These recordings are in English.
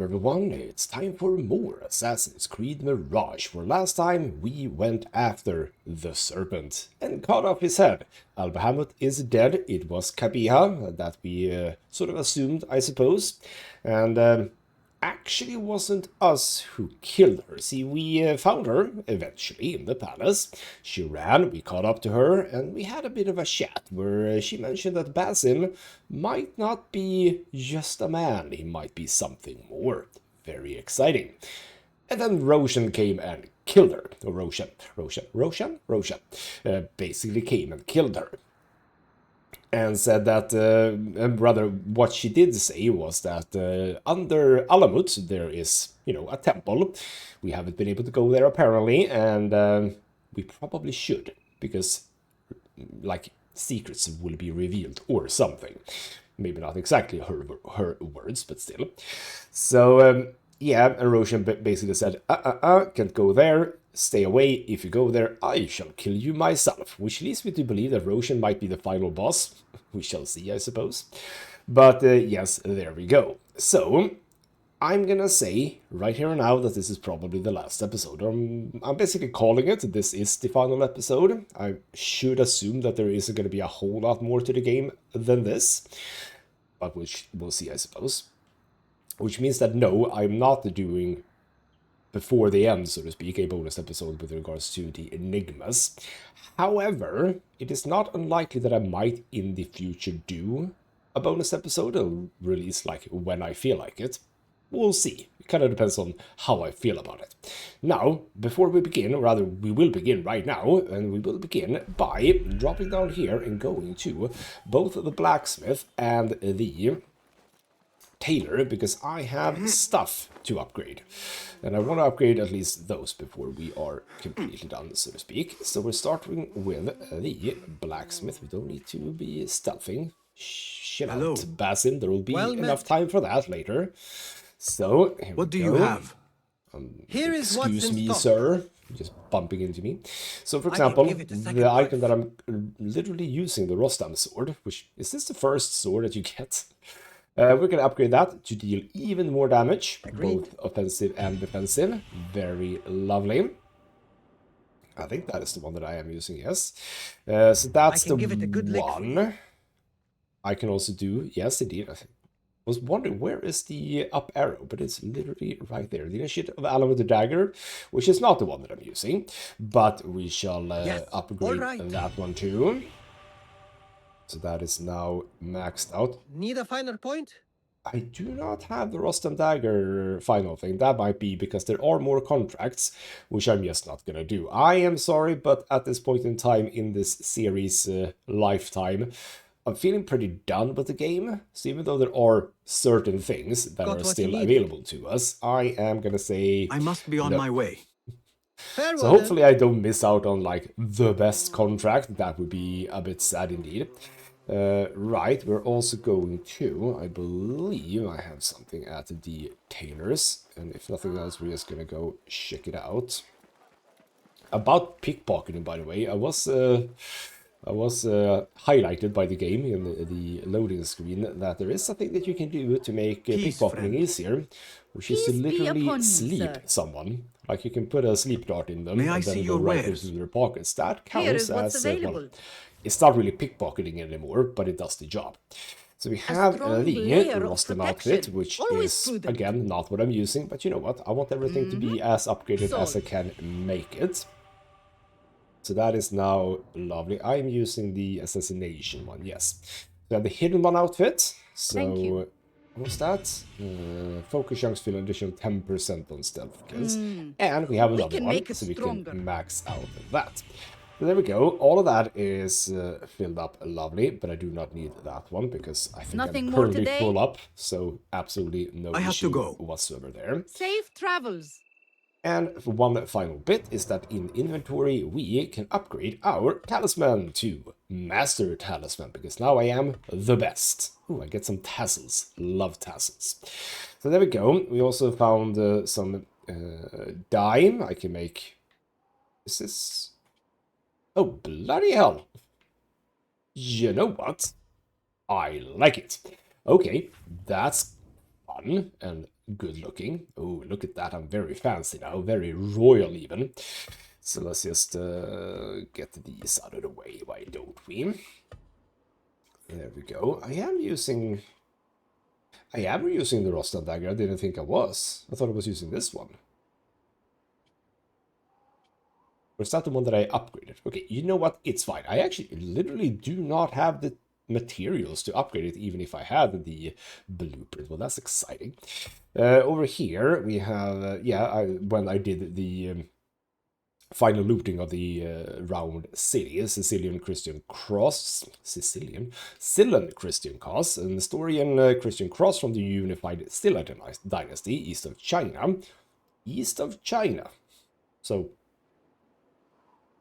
Welcome everyone, it's time for more Assassin's Creed Mirage, where last time we went after the serpent and cut off his head. Alamut is dead, it was Kabiha that we sort of assumed, I suppose, and actually wasn't us who killed her. See, we found her eventually in the palace. She ran, we caught up to her, and we had a bit of a chat where she mentioned that Basim might not be just a man, he might be something more. Very exciting. And then Roshan came and killed her. Roshan basically came and killed her. And said that, rather, what she did say was that under Alamut there is, a temple. We haven't been able to go there apparently, and we probably should, because, like, secrets will be revealed or something. Maybe not exactly her words, but still. So, yeah, and Roshan basically said, can't go there. Stay away. If you go there, I shall kill you myself. Which leads me to believe that Roshan might be the final boss. We shall see, I suppose. But yes, there we go. So, I'm gonna say right here and now that this is probably the last episode. I'm basically calling it. This is the final episode. I should assume that there isn't gonna be a whole lot more to the game than this. But we'll see, I suppose. Which means that no, I'm not doing before the end, so to speak, a bonus episode with regards to the enigmas. However, it is not unlikely that I might in the future do a bonus episode. I'll release like when I feel like it. We'll see. It kind of depends on how I feel about it. Now, before we begin, or rather we will begin right now, and we will begin by dropping down here and going to both the blacksmith and the tailor, because I have stuff to upgrade. And I want to upgrade at least those before we are completely done, so to speak. So we're starting with the blacksmith. We don't need to be stealthing. Chill out, Basim. There will be enough time for that later. So, here what we do go. you have? Here is what's Excuse in me, stock. sir. Just bumping into me. So, for I can example, give it a second the item life. that I'm literally using, the Rostam sword, which is this the first sword that you get? We're going to upgrade that to deal even more damage, both offensive and defensive. Very lovely. I think that is the one that I am using, yes. So that's the give it a good lick for you. one. I can also do, yes, indeed. I was wondering, where is the up arrow? But it's literally right there. The initiative of Alamut the dagger, which is not the one that I'm using. But we shall upgrade that one too. So that is now maxed out. Need a finer point? I do not have the Rostam Dagger final thing. That might be because there are more contracts, which I'm just not gonna do. I am sorry, but at this point in time in this series lifetime, I'm feeling pretty done with the game. So even though there are certain things that are still available to us, I am gonna say I must be on my way. So hopefully I don't miss out on like the best contract. That would be a bit sad indeed. Right, we're also going to, I believe I have something at the tailors, and if nothing else, we're just gonna go check it out. About pickpocketing, by the way, I was highlighted by the game in the loading screen that there is something that you can do to make pickpocketing easier, which is to literally sleep someone. Like you can put a sleep dart in them and then go right into their pockets. That counts as well, it's not really pickpocketing anymore, but it does the job. So we have the Rostam outfit, which is, again, not what I'm using, but you know what? I want everything to be as upgraded as I can make it. So that is now lovely. I'm using the assassination one, yes. We have the hidden one outfit. So what's that? Focus chunks fill an additional 10% on stealth kills. And we have another one, so we can max out that. So there we go. All of that is filled up lovely, but I do not need that one because I think I'm currently full up. So absolutely no issue whatsoever there. Safe travels. And one final bit is that in inventory we can upgrade our talisman to Master Talisman, because now I am the best. Ooh, I get some tassels. Love tassels. So there we go. We also found some dime. I can make... Is this... Oh, bloody hell. You know what? I like it. Okay, that's fun and good looking. Oh, look at that. I'm very fancy now. Very royal even. So let's just get these out of the way. Why don't we? There we go. I am using the Rostam dagger. I didn't think I was. I thought I was using this one. Or is that the one that I upgraded? Okay, you know what? It's fine. I actually literally do not have the materials to upgrade it, even if I had the blueprint. Well, that's exciting. Over here, we have... when I did the... final looting of the round city, Sicilian Christian Cross, Sicilian Christian Cross, an Nestorian Christian Cross from the unified Silla dynasty, east of China. East of China. So,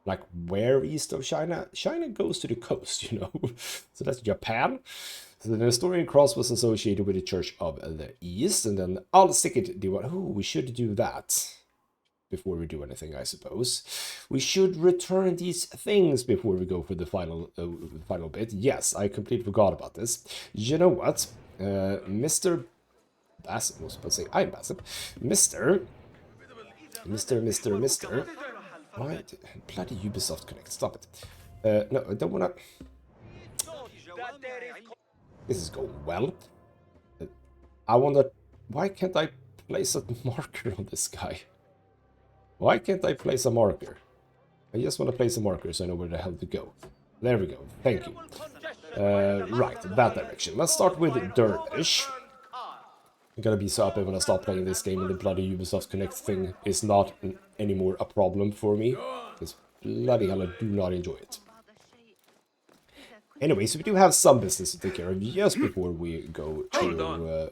like, where east of China? China goes to the coast, you know. So that's Japan. So the Nestorian Cross was associated with the Church of the East, and then Al-Sikit Diwan. Oh, we should do that before we do anything, I suppose. We should return these things before we go for the final bit. Yes, I completely forgot about this. You know what? Mr. Basim, I was supposed to say I'm Basim. Mr. Why? Bloody Ubisoft Connect, stop it. No, I don't wanna... This is going well. I wonder, why can't I place a marker on this guy? Why can't I place a marker? I just want to place a marker so I know where the hell to go. There we go. Thank you. Right, that direction. Let's start with Dervish. I'm gonna be so happy when I stop playing this game and the bloody Ubisoft Connect thing is not anymore a problem for me. Because bloody hell, I do not enjoy it. Anyway, so we do have some business to take care of just before we go to...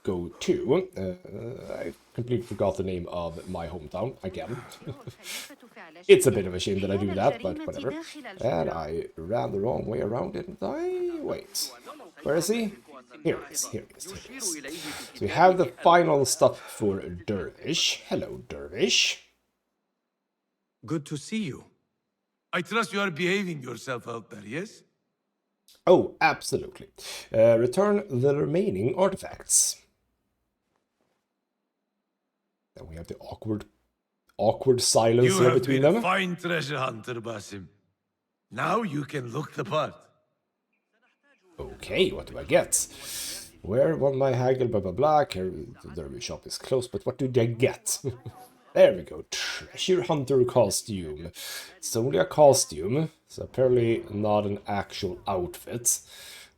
I completely forgot the name of my hometown again. It's a bit of a shame that I do that, but whatever. And I ran the wrong way around, didn't I? Wait. Where is he? Here he is. So we have the final stuff for Dervish. Hello, Dervish. Good to see you. I trust you are behaving yourself out there, yes? Oh, absolutely. Return the remaining artifacts. Then we have the awkward silence here between them. You have been a fine treasure hunter, Basim. Now you can look the part. Okay, what do I get? Where won my haggle, blah blah blah. The derby shop is closed, but what do I get? There we go. Treasure hunter costume. It's only a costume, so apparently not an actual outfit.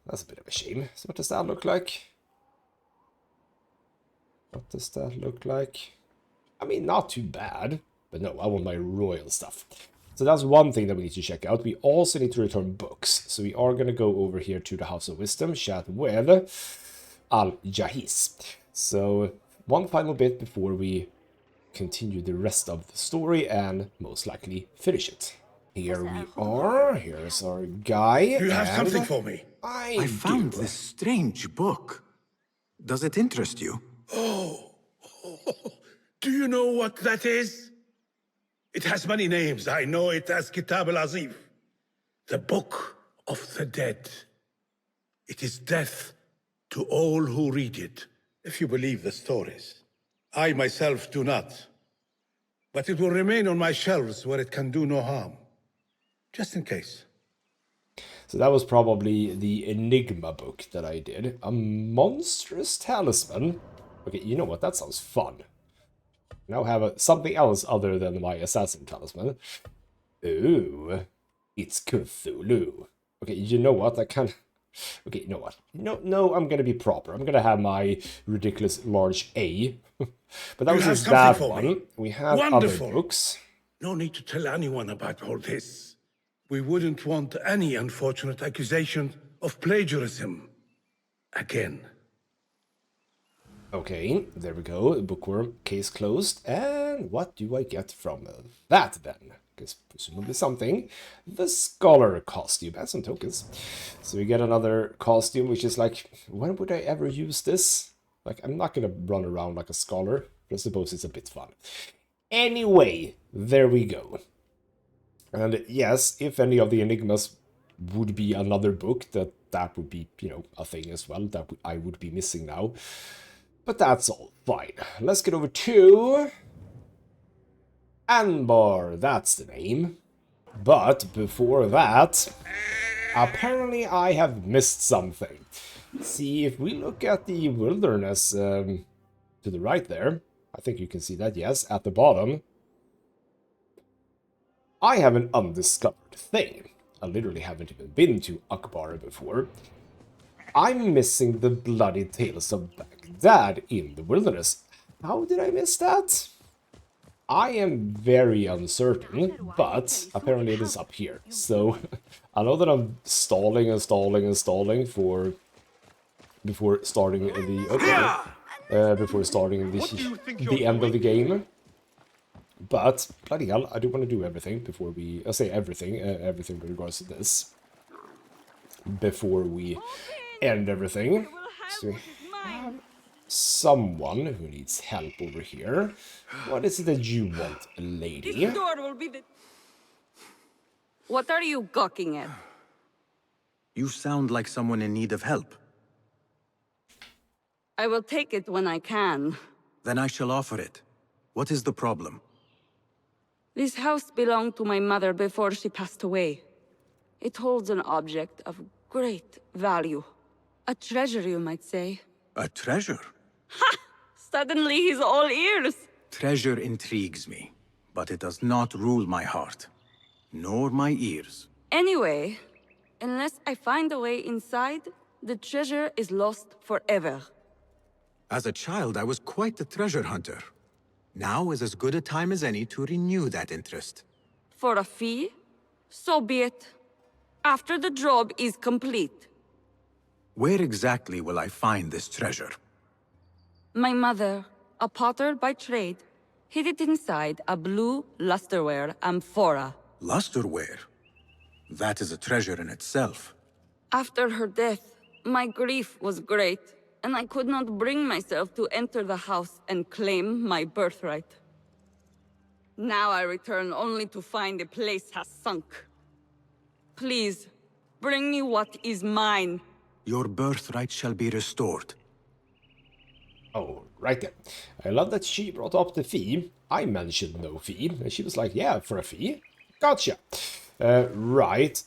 That's a bit of a shame. So what does that look like? What does that look like? I mean, not too bad, but no, I want my royal stuff. So that's one thing that we need to check out. We also need to return books. So we are going to go over here to the House of Wisdom, chat with Al-Jahis. So one final bit before we continue the rest of the story and most likely finish it. Here we are. Here's our guy. You have something for me? I found this strange book. Does it interest you? Do you know what that is? It has many names. I know it as Kitab al-Azif, the Book of the Dead. It is death to all who read it, if you believe the stories. I myself do not. But it will remain on my shelves where it can do no harm. Just in case. So that was probably the Enigma book that I did. A monstrous talisman. Okay, you know what? That sounds fun. Now have something else other than my assassin talisman. Ooh, it's Cthulhu. Okay, you know what? I can't... Okay, you know what? No, I'm gonna be proper. I'm gonna have my ridiculous large A. But that was just that one. We have other books. No need to tell anyone about all this. We wouldn't want any unfortunate accusation of plagiarism. Again. Okay, there we go. Bookworm, case closed. And what do I get from that then? Because presumably something. The scholar costume and some tokens. So we get another costume, which is like, when would I ever use this? Like, I'm not gonna run around like a scholar, but I suppose it's a bit fun. Anyway, there we go. And yes, if any of the enigmas would be another book, that would be, you know, a thing as well, that I would be missing now. But that's all fine. Let's get over to Anbar, that's the name. But before that, apparently I have missed something. See, if we look at the wilderness to the right there, I think you can see that, yes, at the bottom, I have an undiscovered thing. I literally haven't even been to Akbar before. I'm missing the bloody tales of Baghdad in the wilderness. How did I miss that? I am very uncertain, but apparently it is up here. So I know that I'm stalling and stalling and stalling for before starting the end of the game. But bloody hell, I do want to do everything before we say everything with regards to this before we end everything. So we have someone who needs help over here. What is it that you want, lady? This door will be the... What are you gawking at? You sound like someone in need of help. I will take it when I can. Then I shall offer it. What is the problem? This house belonged to my mother before she passed away. It holds an object of great value. A treasure, you might say. A treasure? Ha! Suddenly he's all ears. Treasure intrigues me, but it does not rule my heart, nor my ears. Anyway, unless I find a way inside, the treasure is lost forever. As a child, I was quite the treasure hunter. Now is as good a time as any to renew that interest. For a fee? So be it. After the job is complete. Where exactly will I find this treasure? My mother, a potter by trade, hid it inside a blue lusterware amphora. Lusterware? That is a treasure in itself. After her death, my grief was great, and I could not bring myself to enter the house and claim my birthright. Now I return only to find the place has sunk. Please, bring me what is mine. Your birthright shall be restored. Oh, right then. I love that she brought up the fee. I mentioned no fee, and she was like, yeah, for a fee. Gotcha. Right,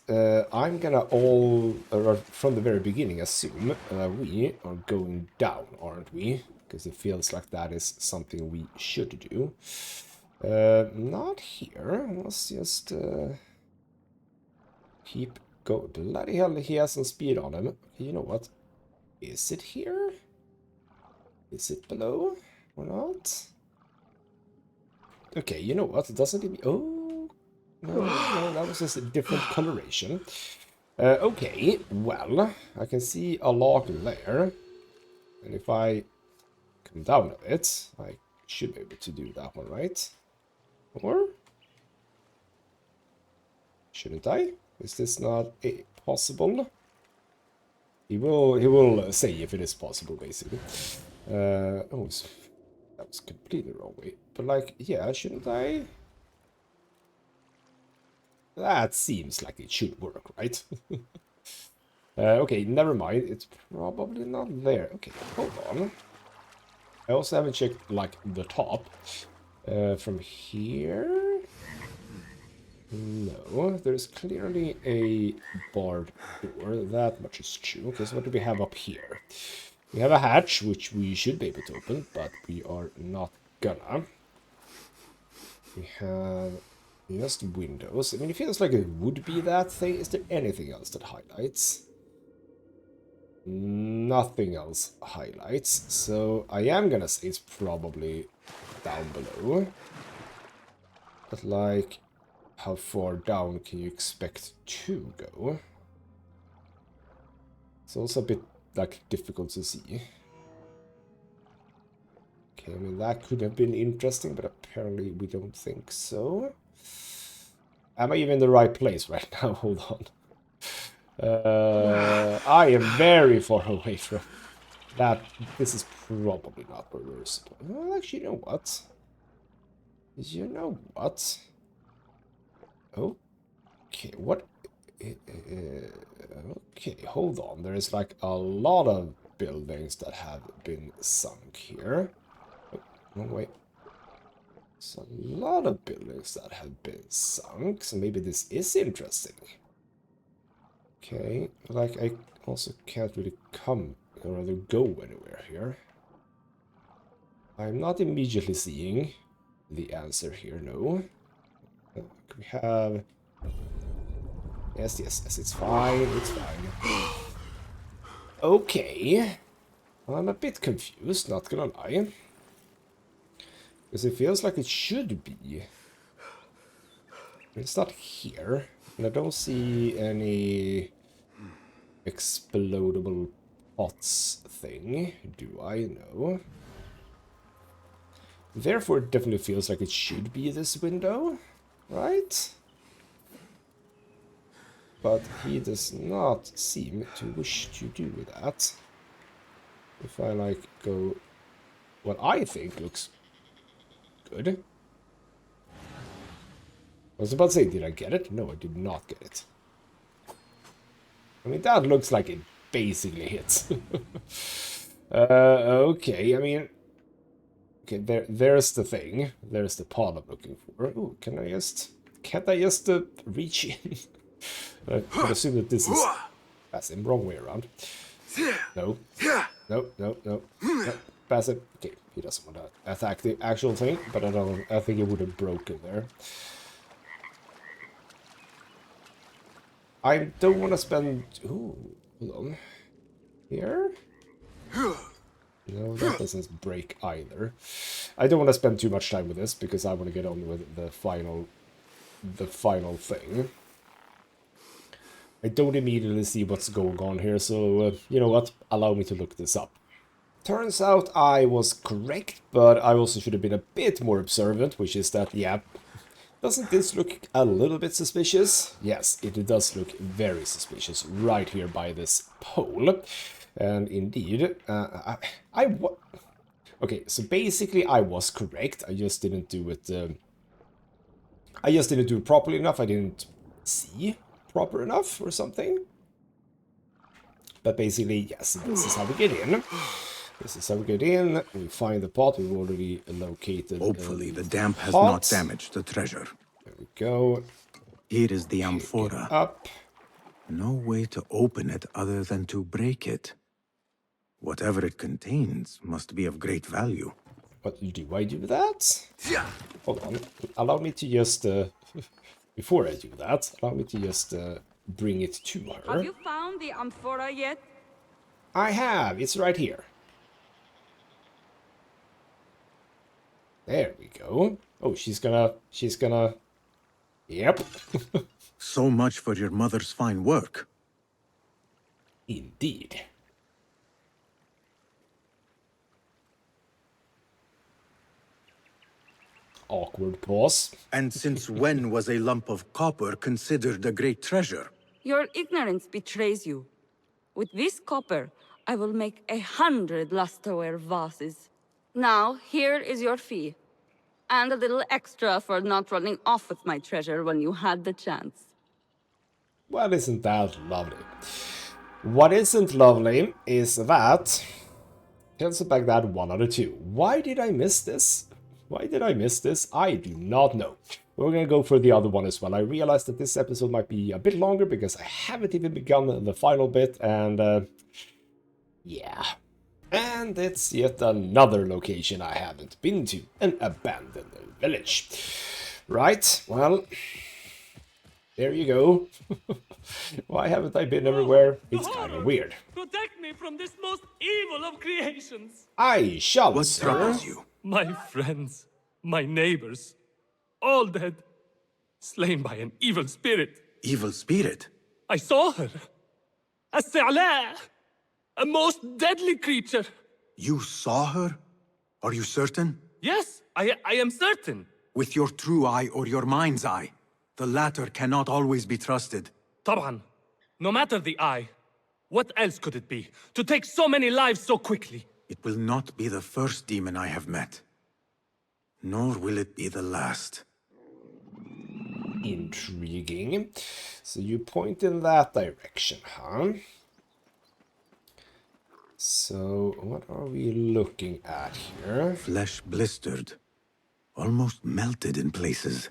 I'm gonna from the very beginning, assume we are going down, aren't we? Because it feels like that is something we should do. Not here. Let's just keep going. Bloody hell, he has some speed on him. You know what? Is it here? Is it below or not? Okay, you know what? It doesn't even... Oh, no, that was just a different coloration. Okay, well, I can see a lock there. And if I come down a bit, I should be able to do that one, right? Or? Shouldn't I? Is this not possible? He will say if it is possible, basically. Oh, that was completely wrong way. But like, yeah, shouldn't I? That seems like it should work, right? Okay, never mind. It's probably not there. Okay, hold on. I also haven't checked, like, the top. From here? No, there's clearly a barred door. That much is true. Okay, so what do we have up here? We have a hatch, which we should be able to open, but we are not gonna. We have just windows. I mean, it feels like it would be that thing. Is there anything else that highlights? Nothing else highlights. So I am gonna say it's probably down below. But like, how far down can you expect to go? It's also a bit like difficult to see. Okay, I mean that could have been interesting, but apparently we don't think so. Am I even in the right place right now? Hold on. I am very far away from that. This is probably not reversible. Well, actually, you know what? You know what? Okay, what? Okay, hold on. There is like a lot of buildings that have been sunk here. Oh, no, wait. There's a lot of buildings that have been sunk, so maybe this is interesting. Okay, like I also can't really come or rather go anywhere here. I'm not immediately seeing the answer here, no. We have... Yes, it's fine, it's fine. Okay. Well, I'm a bit confused, not gonna lie. Because it feels like it should be. It's not here. And I don't see any explodable pots thing, do I? No. Therefore, it definitely feels like it should be this window, right? But he does not seem to wish to do that. If I, like, go what I think looks good. I was about to say, did I get it? No, I did not get it. I mean, that looks like it basically hits. Okay, I mean... Okay, there's the thing. There's the pod I'm looking for. Ooh, can I just... Can't I just reach in? I would assume that this is... Basim, wrong way around. No. No. Basim. Okay, he doesn't want to attack the actual thing, but I think it would have broken there. I don't want to spend... Ooh, hold on. Here? No, that doesn't break either. I don't want to spend too much time with this, because I want to get on with the final thing. I don't immediately see what's going on here, so, you know what? Allow me to look this up. Turns out I was correct, but I also should have been a bit more observant, which is that, yeah, doesn't this look a little bit suspicious? Yes, it does look very suspicious right here by this pole. And indeed, okay, so basically I was correct. I just didn't do it. I just didn't do it properly enough. I didn't see proper enough or something. But basically, yes, this is how we get in. This is how we get in. We find the pot. We've already located. Hopefully, the damp has not damaged the treasure. There we go. Here is the amphora. Up. No way to open it other than to break it. Whatever it contains must be of great value. But do I do that? Hold on. Allow me to just... before I do that, allow me to just bring it to her. Have you found the amphora yet? I have. It's right here. There we go. Oh, she's gonna... Yep. So much for your mother's fine work. Indeed. Awkward pause. And since when was a lump of copper considered a great treasure? Your ignorance betrays you. With this copper, I will make 100 lusterware vases. Now, here is your fee. And a little extra for not running off with my treasure when you had the chance. Well, isn't that lovely? What isn't lovely is that... Cancel back that 1 out of 2. Why did I miss this? Why did I miss this? I do not know. We're gonna go for the other one as well. I realized that this episode might be a bit longer because I haven't even begun the final bit, and yeah. And it's yet another location I haven't been to, an abandoned village. Right, well, there you go. Why haven't I been everywhere? It's kind of weird. Protect me from this most evil of creations. I shall, What sir. troubles you? My friends, my neighbors, all dead, slain by an evil spirit. Evil spirit? I saw her. S01E32, a most deadly creature. You saw her? Are you certain? Yes, I am certain. With your true eye or your mind's eye? The latter cannot always be trusted. طبعا. No matter the eye, what else could it be? To take so many lives so quickly? It will not be the first demon I have met. Nor will it be the last. Intriguing. So you point in that direction, huh? So, what are we looking at here? Flesh blistered, almost melted in places.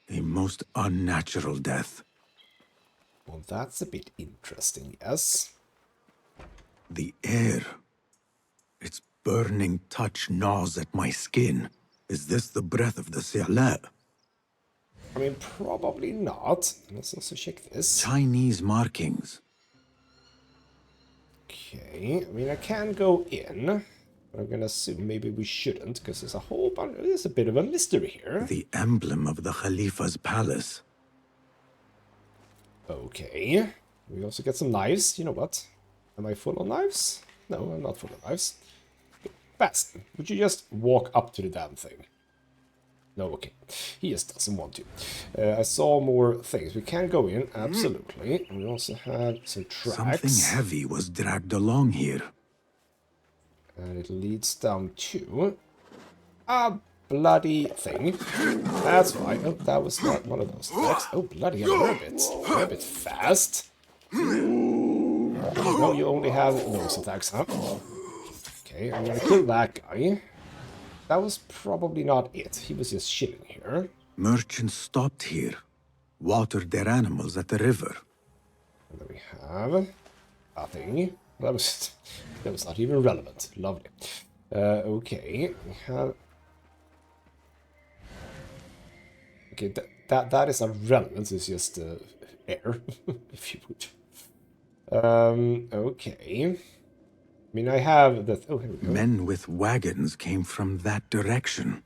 A most unnatural death. Well, that's a bit interesting, yes. The air. Its burning touch gnaws at my skin. Is this the breath of the Sialet? I mean, probably not. Let's also check this. Chinese markings. Okay, I mean, I can go in. But I'm gonna assume maybe we shouldn't, because there's a whole bunch. There's a bit of a mystery here. The emblem of the Khalifa's palace. Okay. We also get some knives. You know what? Am I full of knives? No, I'm not full of knives. Basim, would you just walk up to the damn thing? No, okay. He just doesn't want to. I saw more things. We can go in, absolutely. We also have some tracks. Something heavy was dragged along here. And it leads down to a bloody thing. That's fine. Oh, that was not one of those attacks. Oh, bloody hell, you're a bit fast. No, you only have those attacks, huh? Okay, I'm gonna kill that guy. That was probably not it. He was just chilling here. Merchants stopped here, watered their animals at the river. And then we have a thing. That was not even relevant. Lovely. Okay, we have. Okay, that is not relevant. It's just air, if you would. Okay. I mean, I have the. Oh, here we go. Men with wagons came from that direction.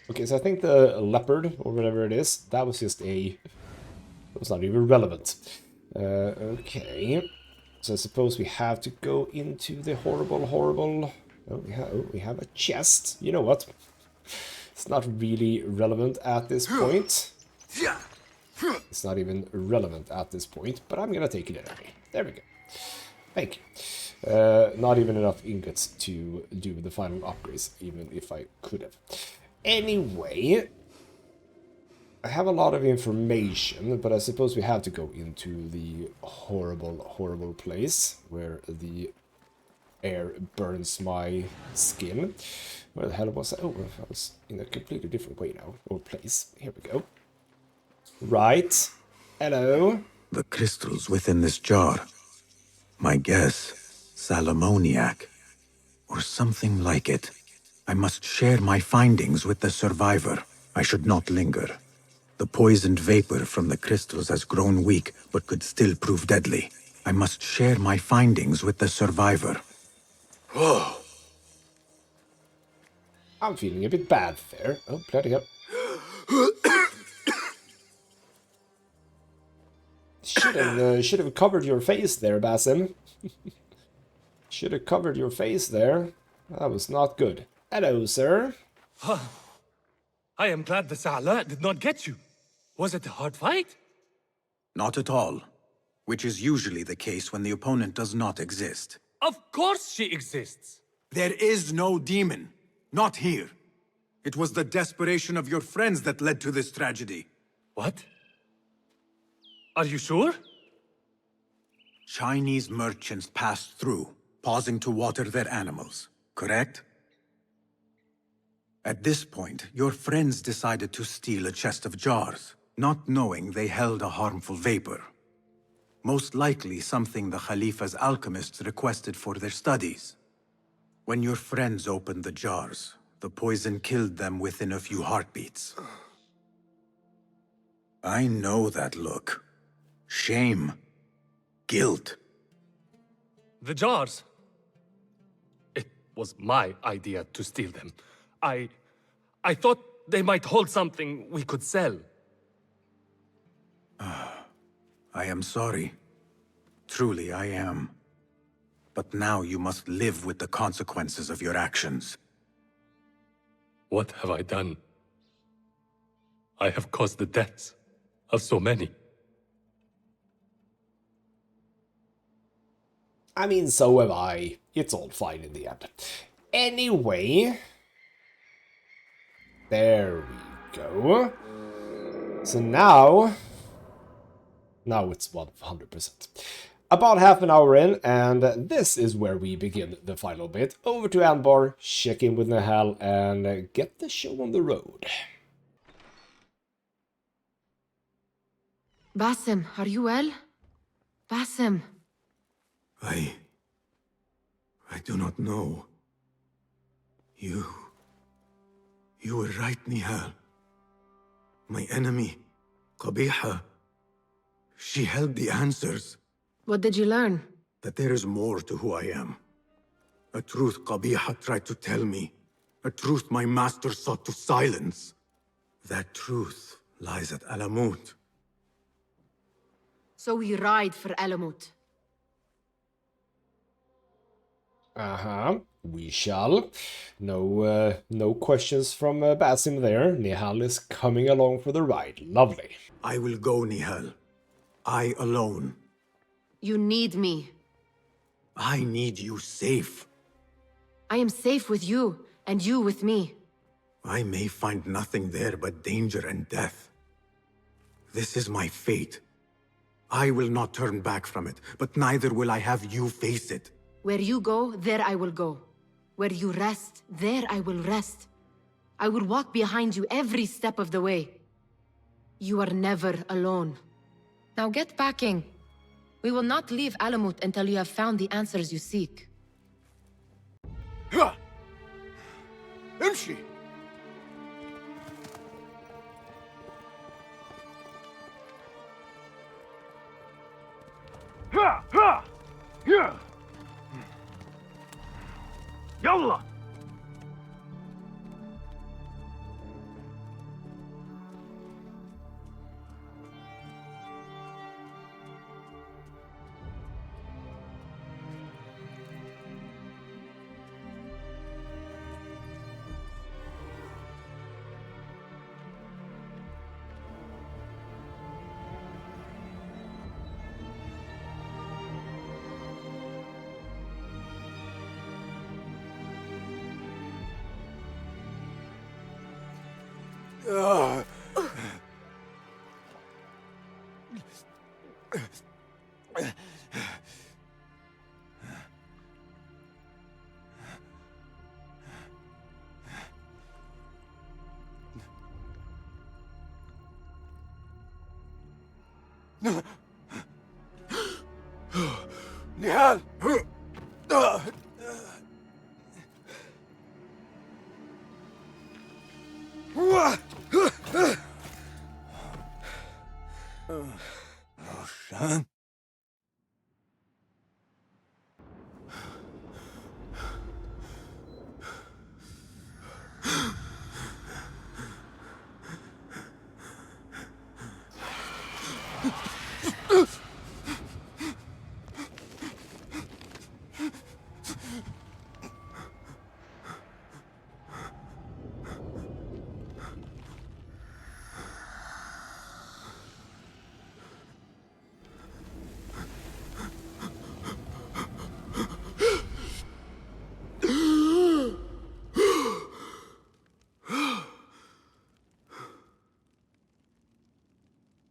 Okay, so I think the leopard, or whatever it is, that was just a... That was not even relevant. Okay. So I suppose we have to go into the horrible... Oh, we have a chest. You know what? It's not really relevant at this point. It's not even relevant at this point, but I'm gonna take it anyway. There we go. Thank you. Not even enough ingots to do the final upgrades, even if I could have. Anyway, I have a lot of information, but I suppose we have to go into the horrible place where the air burns my skin. Where the hell was I? Oh, I was in a completely different way now, or place. Here we go. Right. Hello. The crystals within this jar. My guess, salamoniac, or something like it. I must share my findings with the survivor. I should not linger. The poisoned vapor from the crystals has grown weak, but could still prove deadly. I must share my findings with the survivor. Oh. I'm feeling a bit bad there. Oh, bloody hell. Should have covered your face there, Basim. Should have covered your face there. That was not good. Hello, sir. I am glad the Sa'ala did not get you. Was it a hard fight? Not at all. Which is usually the case when the opponent does not exist. Of course she exists. There is no demon. Not here. It was the desperation of your friends that led to this tragedy. What? Are you sure? Chinese merchants passed through, pausing to water their animals, correct? At this point, your friends decided to steal a chest of jars, not knowing they held a harmful vapor. Most likely something the Khalifa's alchemists requested for their studies. When your friends opened the jars, the poison killed them within a few heartbeats. I know that look. Shame. Guilt. The jars. It was my idea to steal them. I thought they might hold something we could sell. I am sorry. Truly, I am. But now you must live with the consequences of your actions. What have I done? I have caused the deaths of so many. I mean, so have I. It's all fine in the end. Anyway. There we go. So now it's 100%. about half an hour in, and this is where we begin the final bit. Over to Anbar, check in with Nihal, and get the show on the road. Basim, are you well? Basim. I do not know. You were right, Nihal. My enemy, Qabiha, she held the answers. What did you learn? That there is more to who I am. A truth Qabiha tried to tell me. A truth my master sought to silence. That truth lies at Alamut. So we ride for Alamut. We shall. No questions from Basim there. Nihal is coming along for the ride. Lovely. I will go, Nihal. I alone. You need me. I need you safe. I am safe with you, and you with me. I may find nothing there but danger and death. This is my fate. I will not turn back from it, but neither will I have you face it. Where you go, there I will go. Where you rest, there I will rest. I will walk behind you every step of the way. You are never alone. Now get packing. We will not leave Alamut until you have found the answers you seek. امشي. يلا. نهال. Roshan?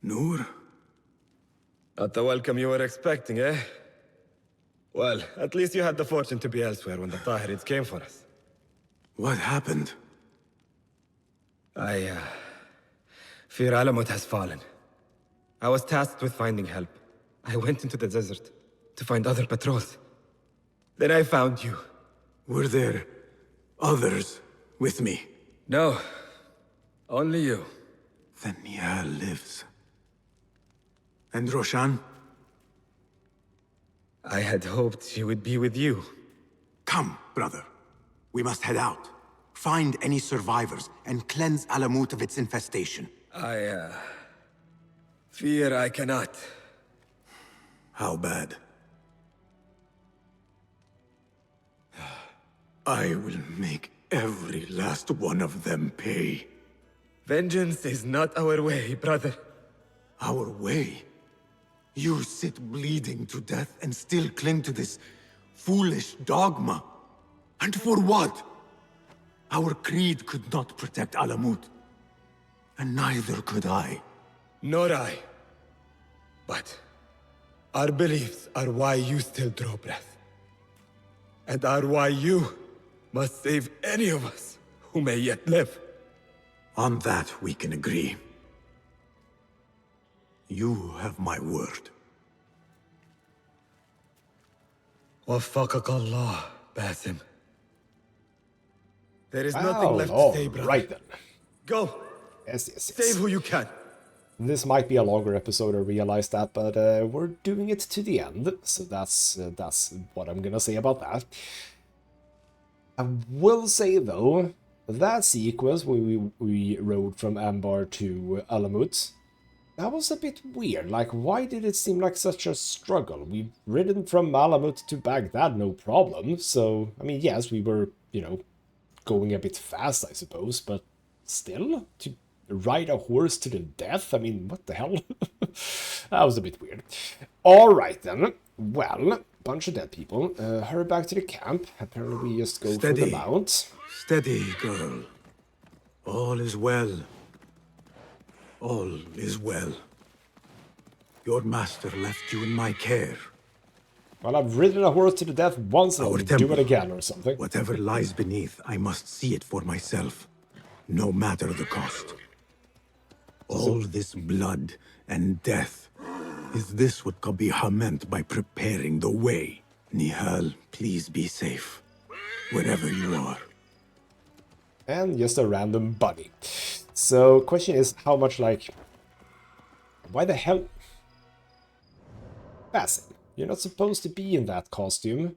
Noor? Not the welcome you were expecting, eh? Well, at least you had the fortune to be elsewhere when the Tahirids came for us. What happened? I fear Alamut has fallen. I was tasked with finding help. I went into the desert to find other patrols. Then I found you. Were there others with me? No, only you. Then Nihal lives. And Roshan? I had hoped she would be with you. Come, brother. We must head out. Find any survivors and cleanse Alamut of its infestation. I fear I cannot. How bad? I will make every last one of them pay. Vengeance is not our way, brother. Our way? You sit bleeding to death and still cling to this foolish dogma. And for what? Our creed could not protect Alamut. And neither could I. Nor I. But Our beliefs are why you still draw breath. And are why you must save any of us who may yet live. On that, we can agree. You have my word. Waffaqak Allah, Basim. There is nothing left to say, brother. Right then. Go. Yes, yes, yes. Save who you can. This might be a longer episode, I realize that, but we're doing it to the end, so that's what I'm gonna say about that. I will say, though, that sequence when we rode from Ambar to Alamut, that was a bit weird. Like, why did it seem like such a struggle? We've ridden from Alamut to Baghdad, no problem, so, I mean, yes, we were, you know, going a bit fast, I suppose, but still, to ride a horse to the death? I mean, what the hell? That was a bit weird. Alright then. Well, bunch of dead people. Hurry back to the camp. Apparently we just go for the mount. Steady, girl. All is well. All is well. Your master left you in my care. Well, I've ridden a horse to the death once, and I'll do it again or something. Whatever lies beneath, I must see it for myself. No matter the cost. All this blood and death. Is this what Qabiha meant by preparing the way? Nihal, please be safe. Wherever you are. And just a random bunny. So, question is, how much, like... Why the hell... Basim, you're not supposed to be in that costume.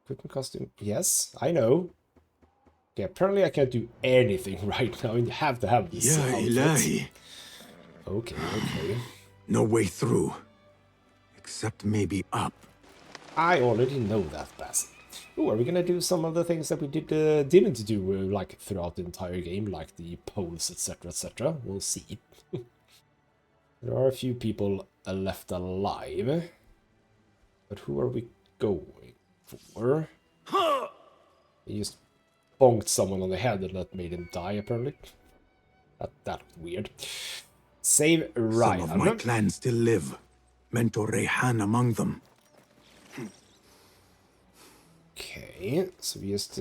Equipment costume? Yes, I know. Okay, apparently I can't do anything right now. You have to have this outfit. Okay, okay. No way through. Except maybe up. I already know that, Basim. Ooh, are we gonna do some of the things that we didn't do, like, throughout the entire game, like the poles, etc., etc.? We'll see. There are a few people left alive. But who are we going for? He just bonked someone on the head and that made him die, apparently. That looked weird. Save Ryan. Some of my clan still live. Mentor Rayhan among them. Okay, so we just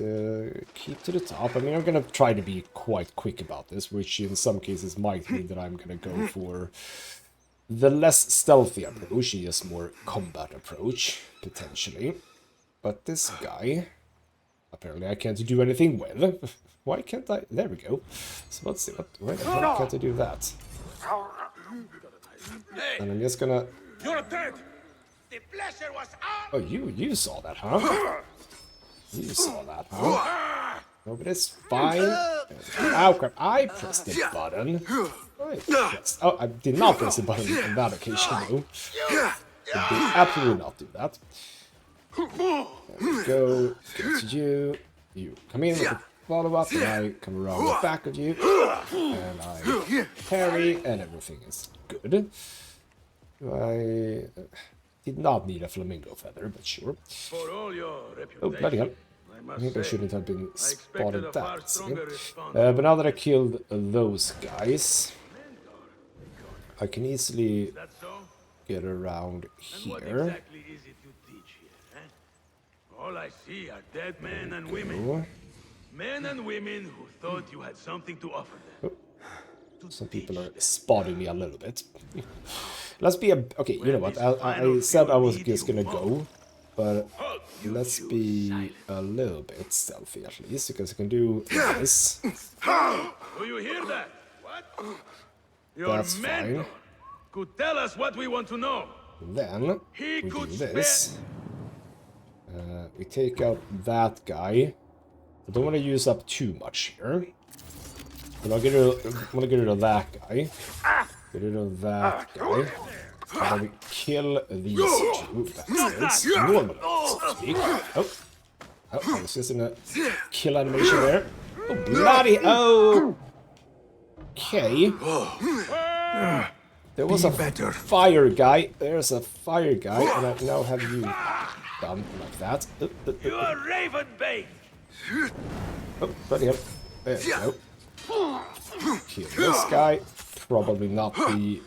keep to the top. I mean, I'm gonna try to be quite quick about this, which in some cases might mean that I'm gonna go for the less stealthy approach, just more combat approach, potentially. But this guy, apparently I can't do anything with. Why can't I? There we go. So let's see, why the hell can't I do that? And I'm just gonna... You're dead! The pleasure was ours! Oh, you saw that, huh? You saw that, huh? No, but it's fine. Ow, crap. I pressed the button. Oh, I did not press the button on that occasion, though. I did absolutely not do that. There we go. Get to you. You come in with the follow-up, and I come around the back of you. And I parry, and everything is good. I did not need a flamingo feather, but sure. Oh, bloody hell. I think I shouldn't have been spotted that. But now that I killed those guys, I can easily get around here. All I see are dead men and women. Men and women who thought you had something to offer them. Oh. Some people are spotting me a little bit. Let's be a... Okay, you know what? I said I was just gonna go. But let's be a little bit stealthy at least, because I can do this. Do you hear that? What? Your That's fine. Could tell us what we want to know. Then we do this. We take out that guy. I don't want to use up too much here. But I'll get rid of that guy. Get rid of that guy. And then we kill these two bastards. Normally, so to speak. Oh, I was just in a kill animation there. Oh, bloody... Oh! Okay. There was a fire guy. There's a fire guy, and I now have you done like that. You are raven bait. Oh, bloody hell. There we go. Kill this guy. Probably not the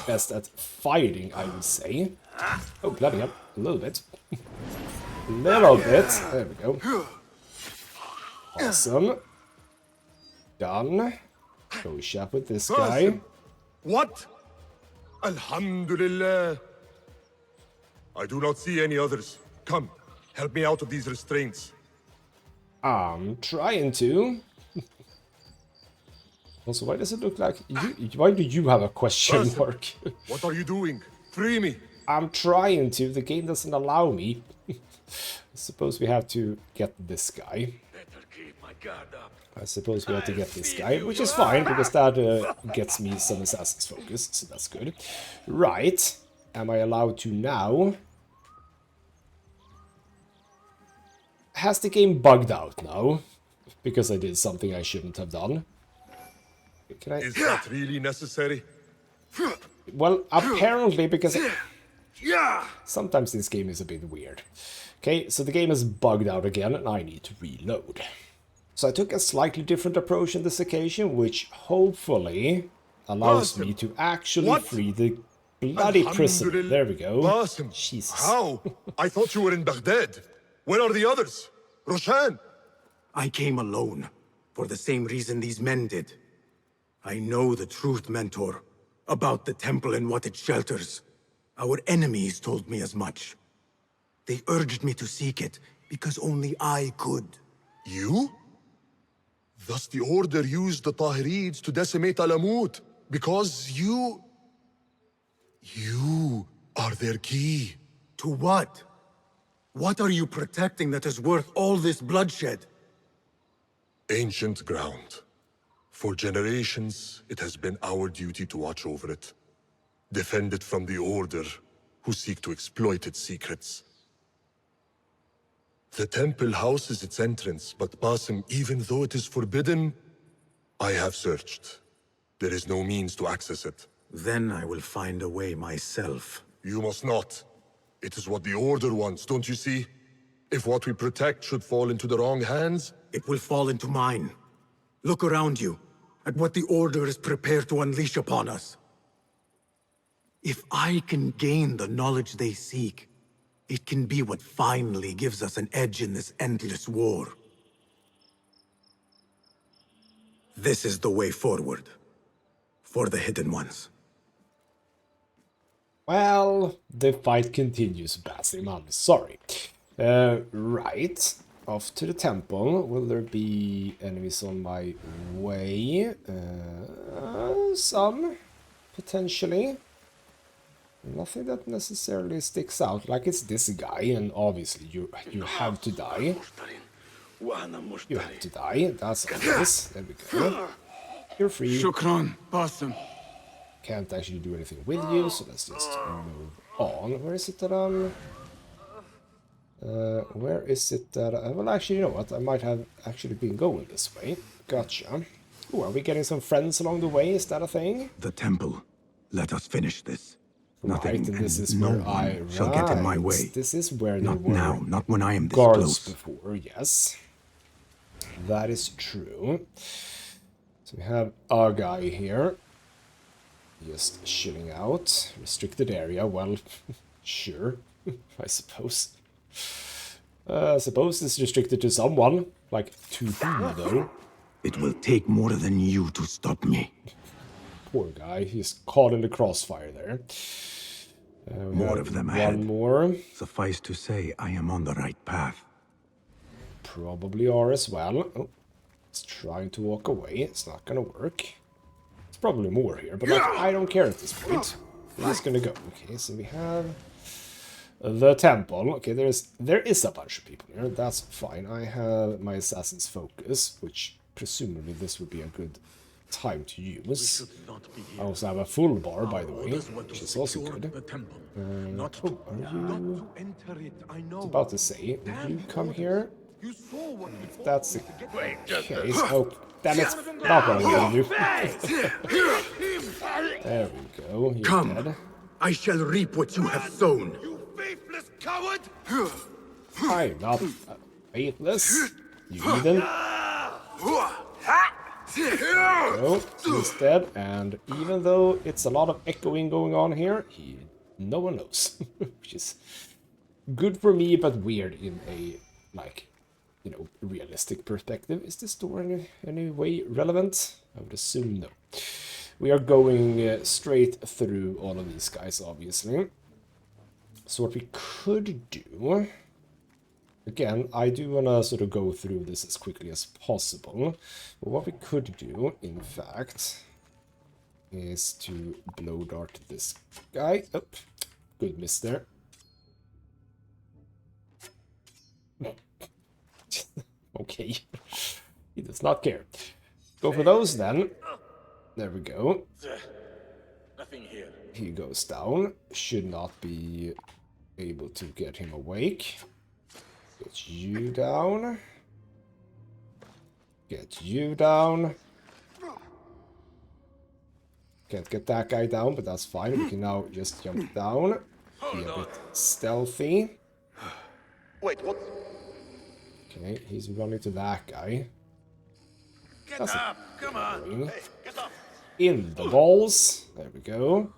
best at fighting, I would say. Oh, bloody hell. A little bit. A little bit. There we go. Awesome. Done. Go shop with this guy. What? Alhamdulillah. I do not see any others. Come, help me out of these restraints. I'm trying to. Also, why does it look like you? Why do you have a question mark? What are you doing? Free me. I'm trying to. The game doesn't allow me. I suppose we have to get this guy. Better keep my guard up. I suppose we have to get this guy, which is fine, because that gets me some assassin's focus, so that's good. Right. Am I allowed to now? Has the game bugged out now? Because I did something I shouldn't have done. Can I... Is that really necessary? Well, apparently, because... Sometimes this game is a bit weird. Okay, so the game is bugged out again, and I need to reload. So I took a slightly different approach on this occasion, which hopefully allows me to actually free the bloody prisoner. There we go. Basim, Jesus. how? I thought you were in Baghdad. Where are the others? Roshan? I came alone, for the same reason these men did. I know the truth, Mentor, about the temple and what it shelters. Our enemies told me as much. They urged me to seek it, because only I could. You? Thus the Order used the Tahirids to decimate Alamut, because you are their key. To what? What are you protecting that is worth all this bloodshed? Ancient ground. For generations, it has been our duty to watch over it. Defend it from the Order, who seek to exploit its secrets. The temple houses its entrance, but Basim, even though it is forbidden, I have searched. There is no means to access it. Then I will find a way myself. You must not. It is what the Order wants, don't you see? If what we protect should fall into the wrong hands... It will fall into mine. Look around you, at what the Order is prepared to unleash upon us. If I can gain the knowledge they seek, it can be what finally gives us an edge in this endless war. This is the way forward. For the Hidden Ones. Well, the fight continues, Basim. I'm sorry. Right. Off to the temple. Will there be enemies on my way? Some. Potentially. Nothing that necessarily sticks out. Like it's this guy, and obviously you have to die. You have to die. That's obvious. There we go. You're free. Shukran, Basim. Can't actually do anything with you, so let's just move on. Where is it that I'm... where is it that... well, actually, you know what? I might have actually been going this way. Gotcha. Ooh, are we getting some friends along the way? Is that a thing? The temple. Let us finish this. Nothing, Nothing, this is no where one shall get in my way. This is where there Not were now, not when I am this guards close. before, yes. That is true. So we have our guy here. Just chilling out. Restricted area, well, sure, I suppose. I suppose it's restricted to someone. Like, to who, though? It will take more than you to stop me. Poor guy, he's caught in the crossfire there. More of them ahead. One more. Suffice to say, I am on the right path. Probably are as well. Oh, it's trying to walk away. It's not gonna work. It's probably more here, but like, I don't care at this point. We're just gonna go. Okay, so we have the temple. Okay, there is a bunch of people here. That's fine. I have my assassin's focus, which presumably this would be a good time to use. I also have a full bar, by the way, which is also good. I was about to say, would you come here? If that's the case, oh, damn it, not what I'm gonna do. There we go, you're Come, dead. I shall reap what you have sown. You faithless coward! I'm not faithless, you heathen. No, he's dead, and even though it's a lot of echoing going on here, no one knows. Which is good for me, but weird in a, like, you know, realistic perspective. Is this door in any way relevant? I would assume no. We are going straight through all of these guys, obviously. So what we could do... Again, I do want to sort of go through this as quickly as possible. But what we could do, in fact, is to blow dart this guy. Oh, good miss there. Okay. He does not care. Go for those then. There we go. Nothing here. He goes down. Should not be able to get him awake. Get you down. Get you down. Can't get that guy down, but that's fine. We can now just jump down. Be a bit stealthy. Wait, what? Okay, he's running to that guy. Get up! Come on! Hey, get up! In the balls. There we go.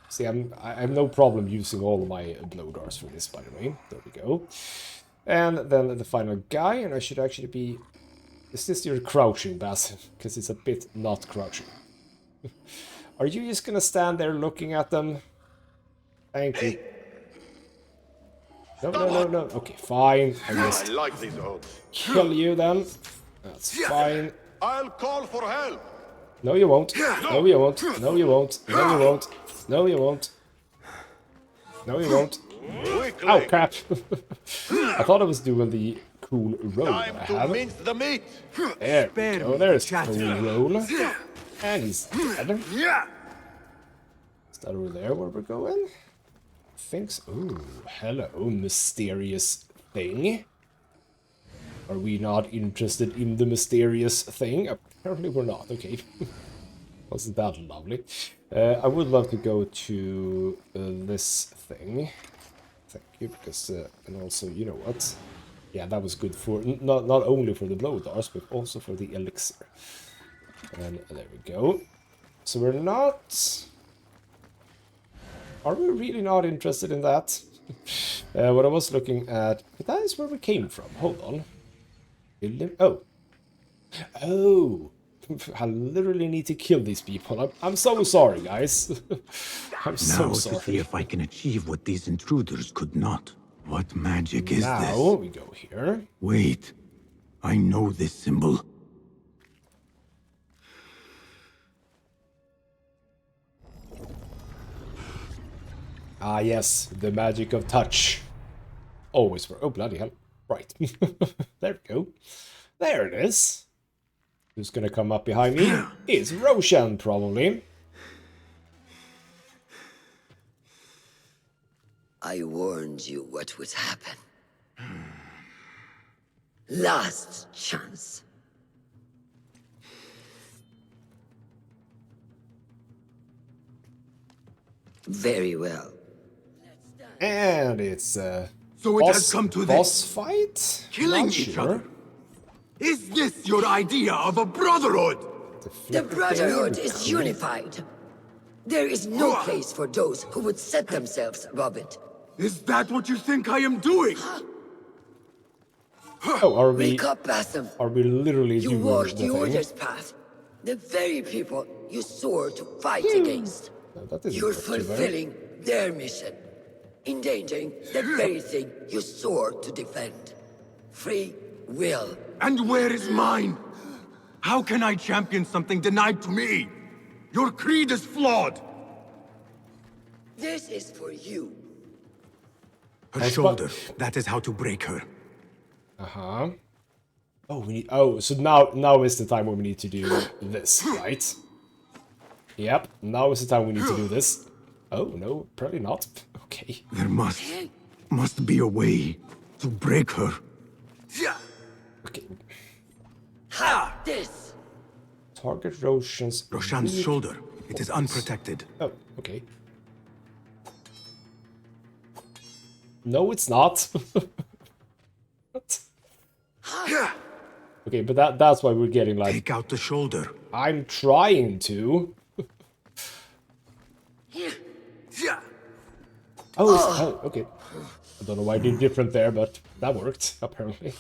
See, I have no problem using all of my blow darts for this, by the way. There we go. And then the final guy, and I should actually be... Is this your crouching, Basim? Because it's a bit not crouching. Are you just gonna stand there looking at them? Thank you. No, no, no, no. Okay, fine. I missed. I like these odds. Kill you then. That's fine. I'll call for help. No, you won't. No, you won't. No, you won't. No, you won't. No, you won't. No, you won't. Oh, crap. I thought I was doing the cool roll that I have. Mince the meat. There we go. There's the cool roll. And he's dead. Is that over there where we're going? I think so. Ooh, hello, mysterious thing. Are we not interested in the mysterious thing? Apparently we're not. Okay. Wasn't that lovely? I would love to go to this thing. Thank you, because and also, you know what? Yeah, that was good for not only for the blow darts, but also for the elixir. And there we go. So we're not. Are we really not interested in that? What I was looking at. But that is where we came from. Hold on. Oh. Oh. I literally need to kill these people. I'm so sorry, guys. I'm so sorry. Now to see if I can achieve what these intruders could not. What magic is this? Now we go here. Wait. I know this symbol. Ah, yes. The magic of touch. Always for... Oh, bloody hell. Right. There we go. There it is. Who's gonna come up behind me? It's Roshan, probably. I warned you what would happen. Last chance. Very well. And it's So it has come to boss this. fight? Killing Not each sure. other. Is this your idea of a brotherhood? The Brotherhood is unified. There is no place for those who would set themselves above it. Is that what you think I am doing? Oh, are we... Wake up, Basim. Are we literally You doing walk the the thing? Order's path. The very people you swore to fight against. No, that isn't You're what you were. fulfilling their mission. Endangering the very thing you swore to defend. Free will. And where is mine? How can I champion something denied to me? Your creed is flawed. This is for you. Her shoulder. That is how to break her. Uh-huh. Oh, we need... Oh, so now is the time when we need to do this, right? Yep, now is the time we need to do this. Oh, no, probably not. Okay. There must be a way to break her. Okay. Have this. Target Roshan's shoulder. It is unprotected. Oh, okay. No, it's not. What? Okay, but that's why we're getting like... Take out the shoulder. I'm trying to. Oh, okay. I don't know why I did different there, but that worked, apparently.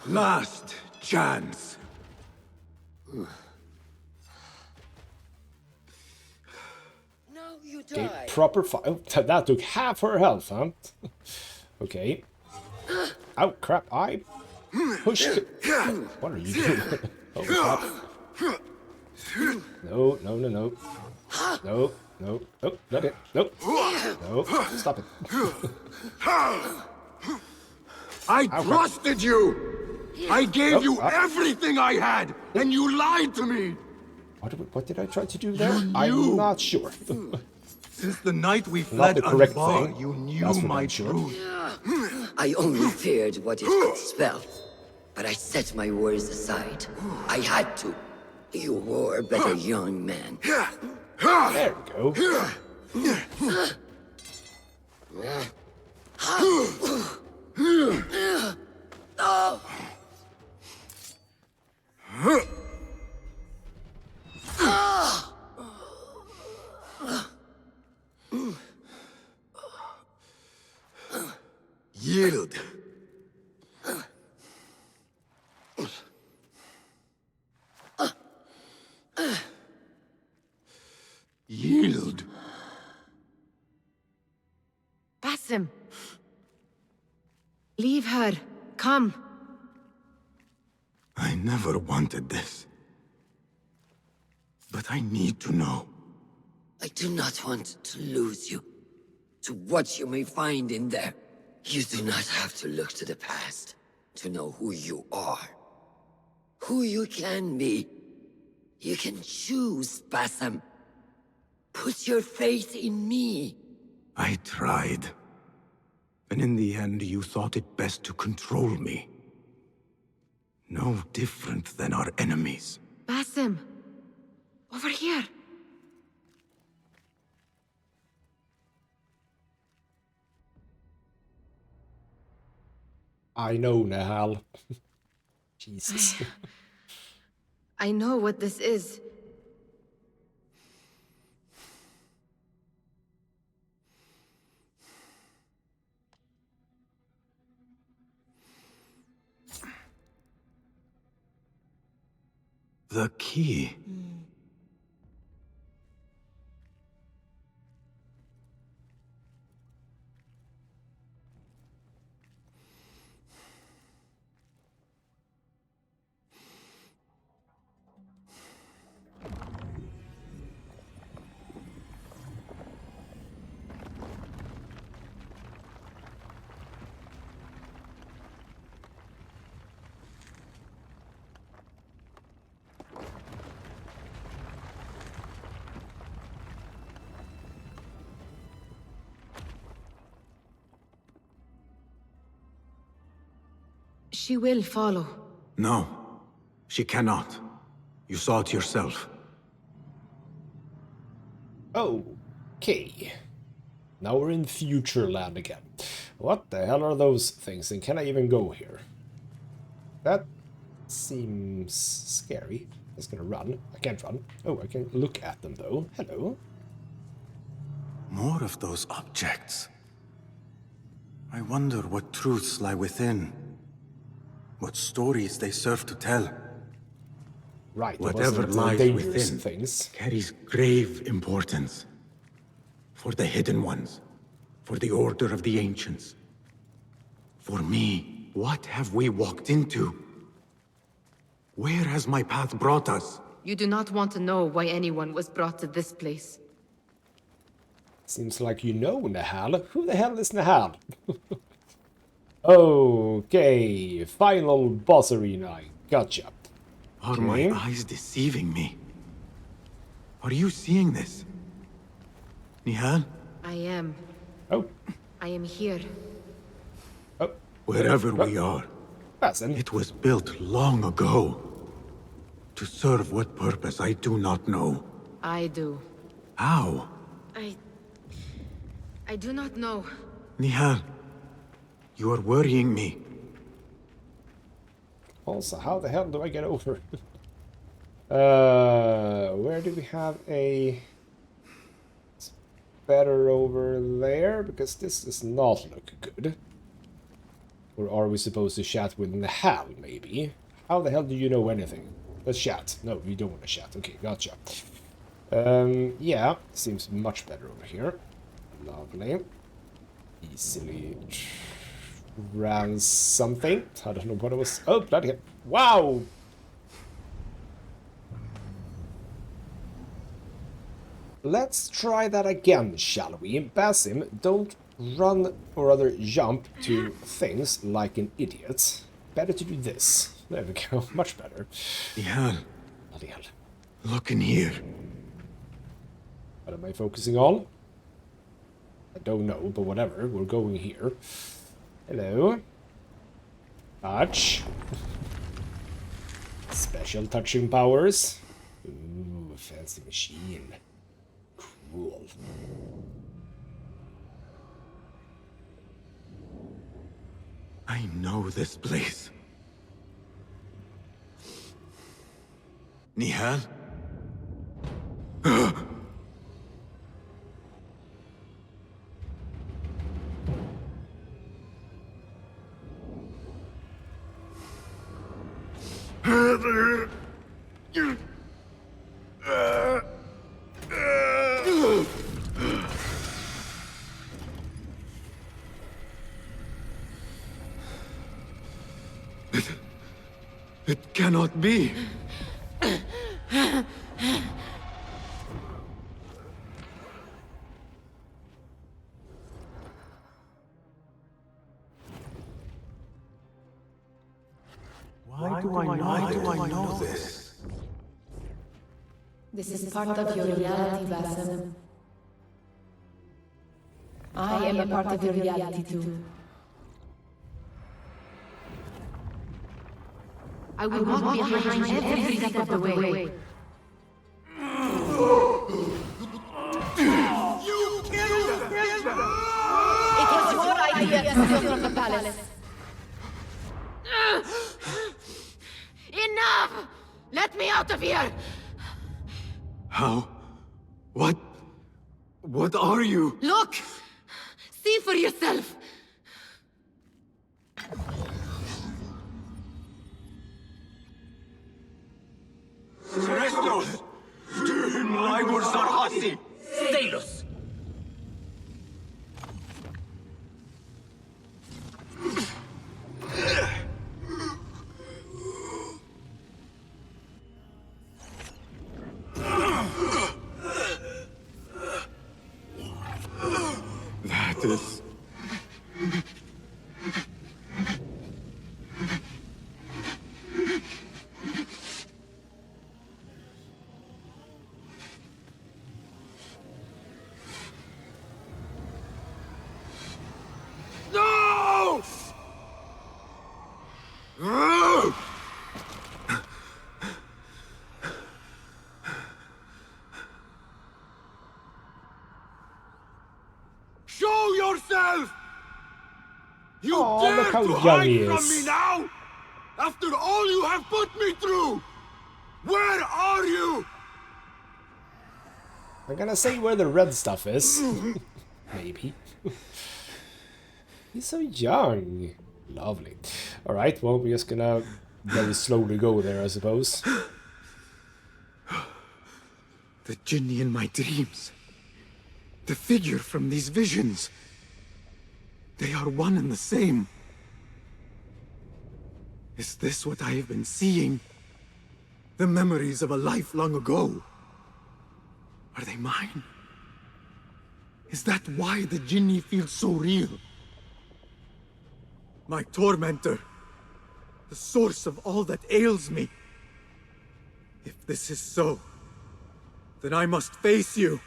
Last chance. Now you Okay, die. proper fire. Oh, that took half her health, huh? Okay. Oh, crap, I pushed... What are you doing? Oh, crap. No. No, not it. Nope. No, stop it. I trusted you! I gave you everything I had, and you lied to me! What did I try to do there? I'm not sure. Since the night we Not fled the correct Alvar, thing. you knew That's for my damn sure. truth. I only feared what it could spell. But I set my worries aside. I had to. You were but a young man. There we go. Yield. Yield. Basim. Leave her. Come. I never wanted this. But I need to know. I do not want to lose you. To what you may find in there. You do not have to look to the past to know who you are. Who you can be. You can choose, Basim. Put your faith in me. I tried. And in the end, you thought it best to control me. No different than our enemies. Basim. Over here. I know, Nahal. Jesus. I know what this is. The key. She will follow. No, she cannot. You saw it yourself. Okay. Now we're in future land again. What the hell are those things, and can I even go here? That seems scary. I'm just gonna run. I can't run. Oh, I can look at them though. Hello. More of those objects. I wonder what truths lie within. What stories they serve to tell. Right, Whatever lies within carries grave importance. For the hidden ones. For the order of the ancients. For me, what have we walked into? Where has my path brought us? You do not want to know why anyone was brought to this place. Seems like you know Nahal. Who the hell is Nahal? Okay, final boss arena. Gotcha. Are my eyes deceiving me? Are you seeing this? Nihal? I am. Oh. I am here. Oh. Wherever we are. Basim. It was built long ago. To serve what purpose I do not know. I do. How? I do not know. Nihal, you are worrying me. Also, how the hell do I get over? Where do we have a... It's better over there, because this does not look good. Or are we supposed to chat with Hal, maybe? How the hell do you know anything? Let's chat. No, we don't want to chat. Okay, gotcha. Yeah, seems much better over here. Lovely. Easily ran something. I don't know what it was. Oh, bloody hell. Wow! Let's try that again, shall we? Basim, don't run or rather jump to things like an idiot. Better to do this. There we go. Much better. Yeah. Bloody hell. Look in here. What am I focusing on? I don't know, but whatever. We're going here. Hello. Touch. Special touching powers. Ooh, fancy machine. Cool. I know this place. Nihal? It cannot be. Why do I know this? This is part of your reality, Basim. I am a part of your reality too. I will walk behind you every step of the way. You killed him! It was your idea to steal from the palace. Enough! Let me out of here! How? What? What are you? Look! See for yourself! Restos! Laibur Sarhasi! Stalos! That is... No! Show yourself! You Aw, dare look how to young hide he from is. me now? After all you have put me through! Where are you? I'm gonna say where the red stuff is. Maybe. He's so young. Lovely. Alright, well, we're just gonna very slowly go there, I suppose. The Jinni in my dreams. The figure from these visions. They are one and the same. Is this what I have been seeing? The memories of a life long ago. Are they mine? Is that why the Jinni feels so real? My tormentor. The source of all that ails me. If this is so, then I must face you.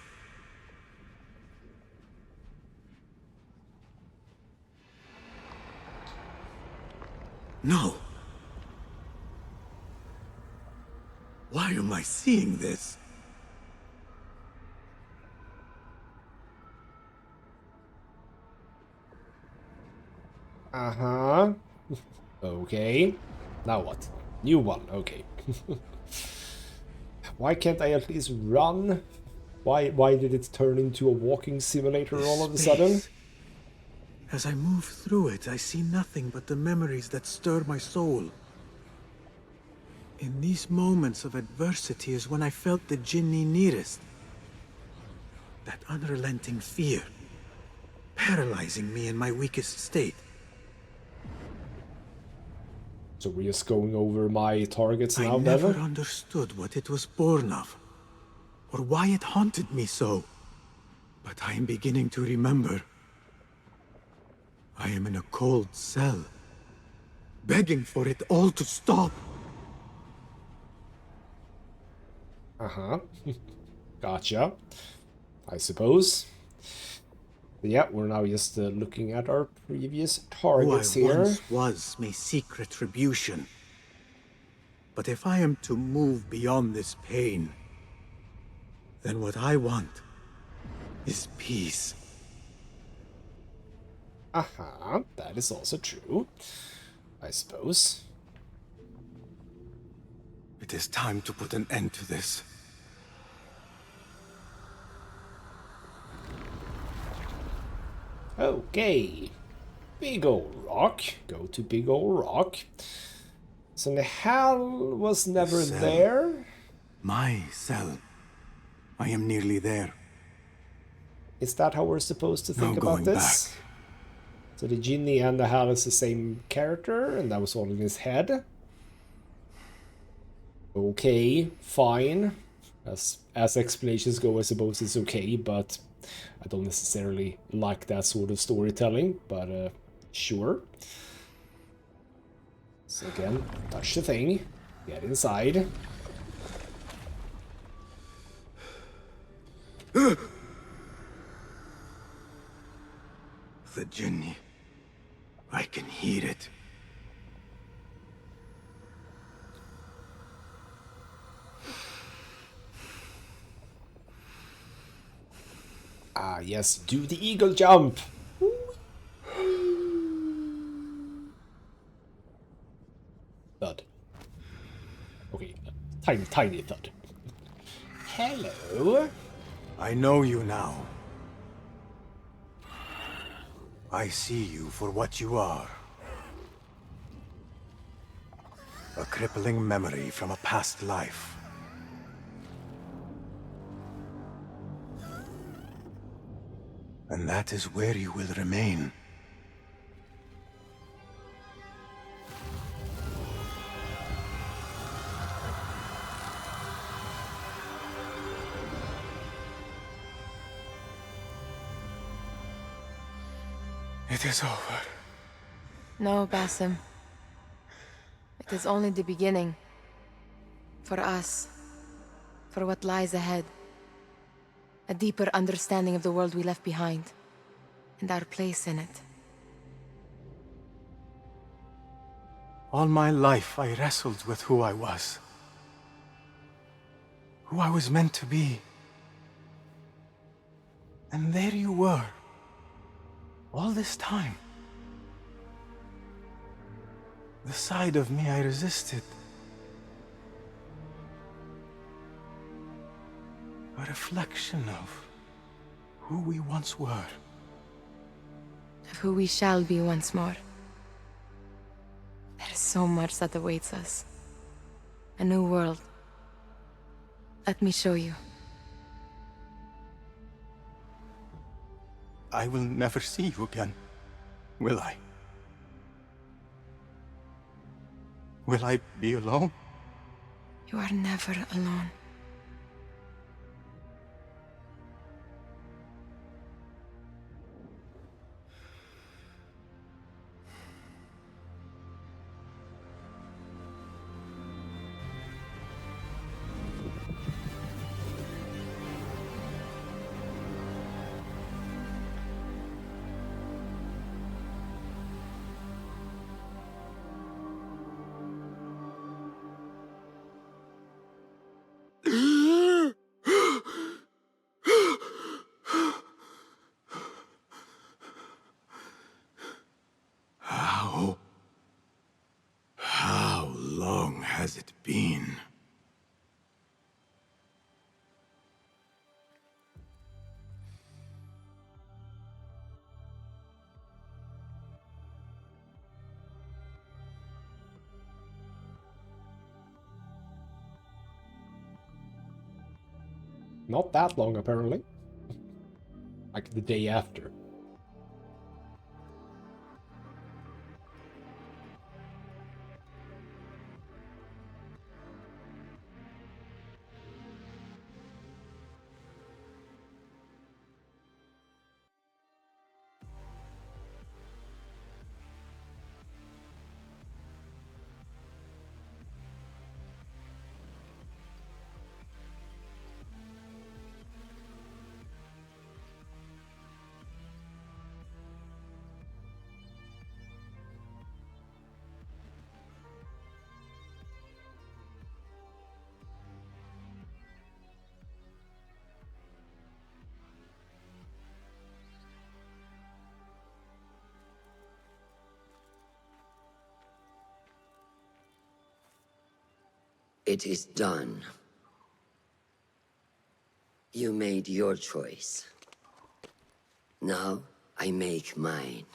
No. Why am I seeing this? Uh-huh. Okay. Now what? New one, okay. Why can't I at least run? Why did it turn into a walking simulator all of a sudden? As I move through it, I see nothing but the memories that stir my soul. In these moments of adversity is when I felt the Jinni nearest. That unrelenting fear, paralyzing me in my weakest state. So we're just going over my targets now, I never then? understood what it was born of, or why it haunted me so. But I am beginning to remember. I am in a cold cell, begging for it all to stop. Uh-huh. Gotcha. I suppose. Yeah, we're now just looking at our previous targets Who I here. once was may seek retribution. But if I am to move beyond this pain, then what I want is peace. Uh-huh, that is also true, I suppose. It is time to put an end to this. Okay. Big ol' rock. Go to big ol' rock. So the hell was never Cell. there? My cell. I am nearly there. Is that how we're supposed to think No about going this? back. So the genie and the hell is the same character, and that was all in his head? Okay, fine. As explanations go, I suppose it's okay, but I don't necessarily like that sort of storytelling, but sure. So again, touch the thing, get inside. The Jinni. I can hear it. Ah, yes, do the eagle jump! Thud. Okay, tiny thud. Hello? I know you now. I see you for what you are. A crippling memory from a past life. And that is where you will remain. It is over. No, Basim. It is only the beginning. For us. For what lies ahead. A deeper understanding of the world we left behind. And our place in it. All my life I wrestled with who I was. Who I was meant to be. And there you were. All this time. The side of me I resisted. A reflection of who we once were. Of who we shall be once more. There is so much that awaits us. A new world. Let me show you. I will never see you again, will I? Will I be alone? You are never alone. not that long apparently. Like the day after. It is done. You made your choice. Now, I make mine.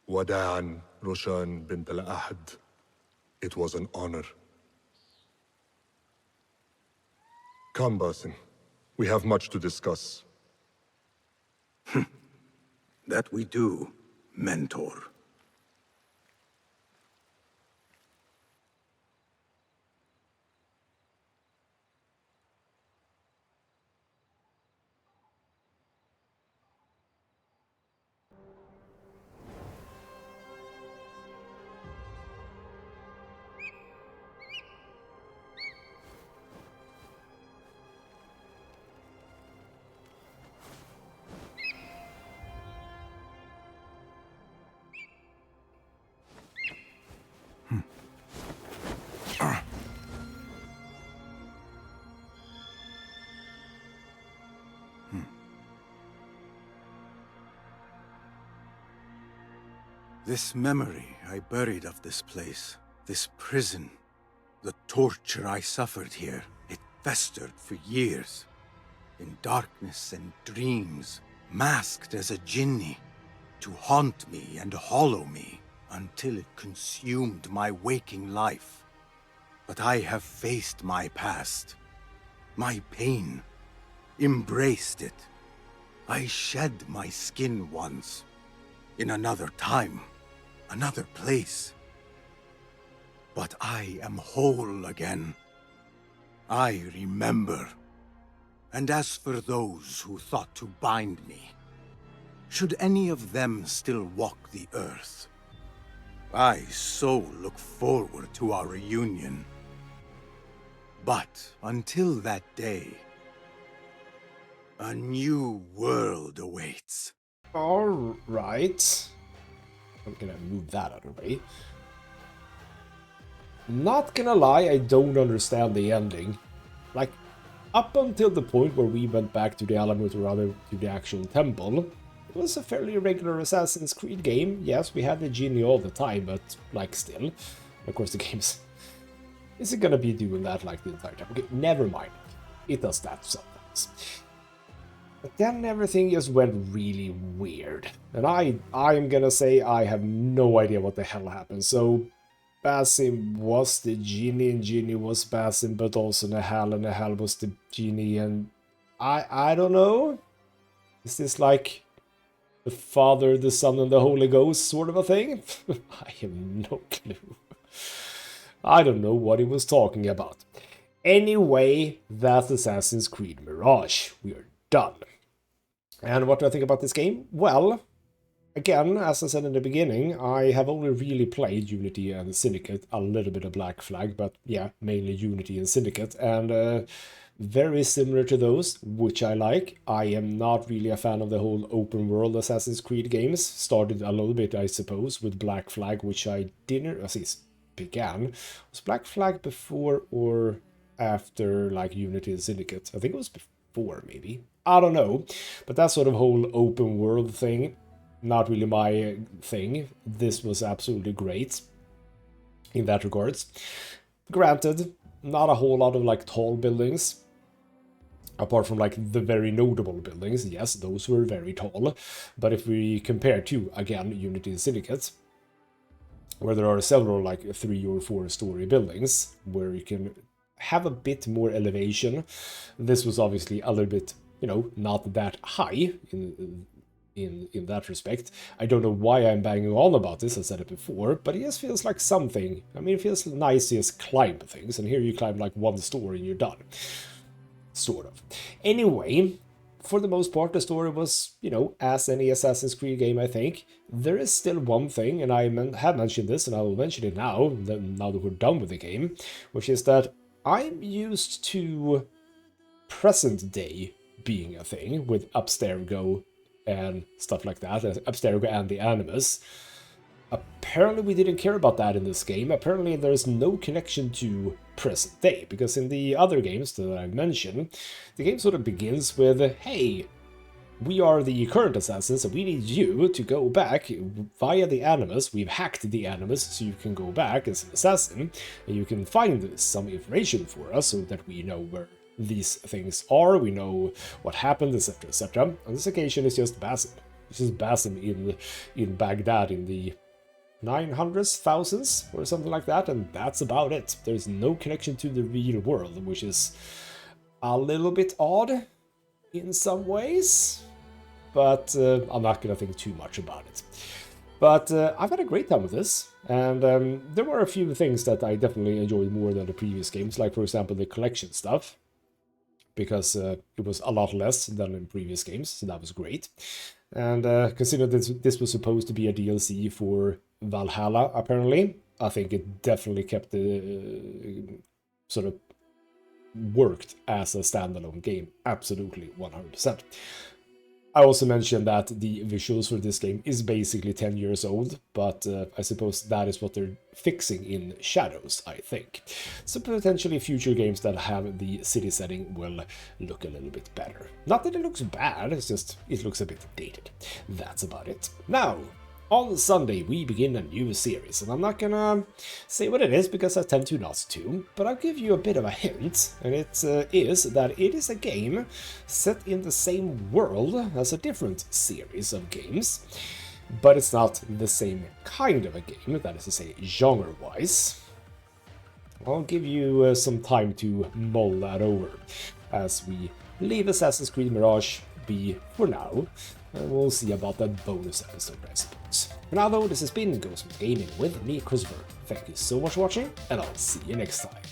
Wada'an, Roshan bint al-Ahad. It was an honor. Come, Basim. We have much to discuss. That we do, Mentor. This memory I buried of this place, this prison, the torture I suffered here, it festered for years. In darkness and dreams, masked as a jinni, to haunt me and hollow me, until it consumed my waking life. But I have faced my past, my pain, embraced it. I shed my skin once, in another time, another place. But I am whole again. I remember. And as for those who thought to bind me, should any of them still walk the earth, I so look forward to our reunion. But until that day, a new world awaits. All right. I'm gonna move that out of the way. Not gonna lie, I don't understand the ending. Like, up until the point where we went back to the Alamut, or rather to the actual temple, it was a fairly regular Assassin's Creed game. Yes, we had the genie all the time, but, like, still. Of course, the game's isn't gonna be doing that, like, the entire time. Okay, never mind. It does that sometimes. But then everything just went really weird. And I'm gonna say I have no idea what the hell happened. So, Basim was the genie, and genie was Basim, but also Nahal, and Nahal was the genie, and I don't know. Is this like the Father, the Son, and the Holy Ghost sort of a thing? I have no clue. I don't know what he was talking about. Anyway, that's Assassin's Creed Mirage. We are done. And what do I think about this game? Well, again, as I said in the beginning, I have only really played Unity and Syndicate, a little bit of Black Flag, but yeah, mainly Unity and Syndicate, and very similar to those, which I like. I am not really a fan of the whole open world Assassin's Creed games. Started a little bit, I suppose, with Black Flag, which I didn't, as it began. Was Black Flag before or after, like, Unity and Syndicate? I think it was before, maybe. I don't know, but that sort of whole open world thing, not really my thing. This was absolutely great in that regards. Granted, not a whole lot of like tall buildings. Apart from like the very notable buildings, yes, those were very tall. But if we compare to, again, Unity and Syndicate, where there are several like 3 or 4 story buildings where you can have a bit more elevation, this was obviously a little bit, you know, not that high in that respect. I don't know why I'm banging on about this, I said it before, but it just feels like something. I mean, it feels nice to just climb things, and here you climb like 1 story and you're done. Sort of. Anyway, for the most part, the story was, you know, as any Assassin's Creed game, I think. There is still one thing, and I have mentioned this, and I will mention it now that we're done with the game, which is that I'm used to present day being a thing with Abstergo and stuff like that, Abstergo and the Animus. Apparently we didn't care about that in this game. Apparently there's no connection to present day, because in the other games that I mentioned, the game sort of begins with, hey, we are the current assassins, and we need you to go back via the Animus. We've hacked the Animus, so you can go back as an assassin, and you can find some information for us so that we know where these things are, we know what happened, etc., etc. On this occasion, it's just Basim. It's just Basim in Baghdad in the 900s, thousands, or something like that, and that's about it. There's no connection to the real world, which is a little bit odd in some ways, but I'm not gonna think too much about it. But I've had a great time with this, and there were a few things that I definitely enjoyed more than the previous games, like for example the collection stuff, because it was a lot less than in previous games, so that was great. And considering this was supposed to be a DLC for Valhalla, apparently, I think it definitely kept the sort of worked as a standalone game, absolutely 100%. I also mentioned that the visuals for this game is basically 10 years old, but I suppose that is what they're fixing in Shadows, I think. So potentially future games that have the city setting will look a little bit better. Not that it looks bad, it's just it looks a bit dated. That's about it. Now, on Sunday, we begin a new series, and I'm not gonna say what it is because I tend to not to, but I'll give you a bit of a hint, and it is that it is a game set in the same world as a different series of games, but it's not the same kind of a game, that is to say, genre-wise. I'll give you some time to mull that over as we leave Assassin's Creed Mirage be for now. And we'll see about that bonus episode, I suppose. For now though, this has been ghostmutgaming with me, Christopher. Thank you so much for watching, and I'll see you next time.